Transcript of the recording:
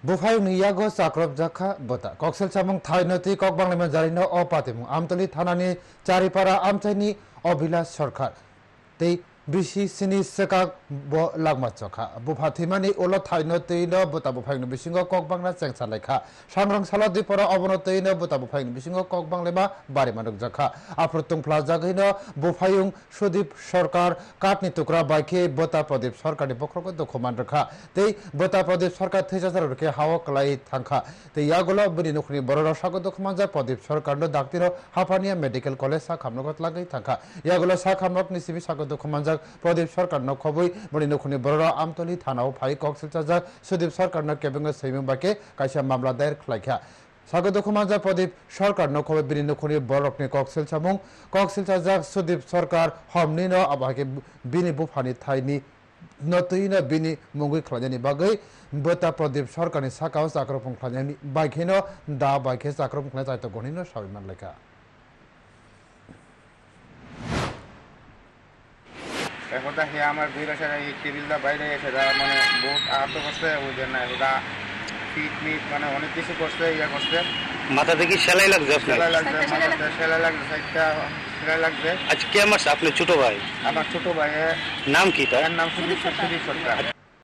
Bufayu yago sakrop jakha bota koksel chamung thainoti kok banglema jarino opatimu amtoli thanani charipara amchaini Obilas Sarkar tei bisi sini seka bo lagma chokha bufathimani olo thainoti no bota bufayni bisingo kok bangna chengsa lekha sangrang sala dipora obonotoi no bota bufayni bisingo kok banglema bari manuk jakha aprotung plaza gino bufayung Sudip Sarkar katni tukra baike bota Pradip Sarkar ni pokroko dokuman rakha tei bota Pradip Sarkar thejasar rke hawa klai thangkha tei yagulo bini nukni bororo sago dokumanza Pradip Sarkar no daktiro Hapania Medical College sa khamnogot lagai thangkha yagulo sa khamnok ni sibi sago dokumanza Pradip Sarkar no khobui bini nukni bororo amtoli thanao phai koksel chajak Sudip Sarkar no kebengo seimung bake kaisa mamla dair khlaikha sago dokumanza Pradip Sarkar no khobe bini nukni borokni koksel chamung koksel chajak Sudip Sarkar homni no abake bini bufani thaini notina bini mungui khlajani bagai bota Pradip Sarkar ni sakao sakropong khlajani baikeno da baike sakropong khlajai to gonino sabiman lekha একটা হে আমার দুই বছর এই টেবিলটা বাইরে এসে মানে বহুত আহত করছে ওই জন্য ওটা পিট মিট মানে অনেক কিছু করছে ইয়া করছে মাথা থেকে সেলাই লাগছে সেলাই লাগছে মাথাতে সেলাই লাগছে সাইডটা সেলাই লাগছে আচ্ছা কে মারছে আপনার ছোট ভাই আমার ছোট ভাইয়ের নাম কি তার নাম সুদীপ সরকার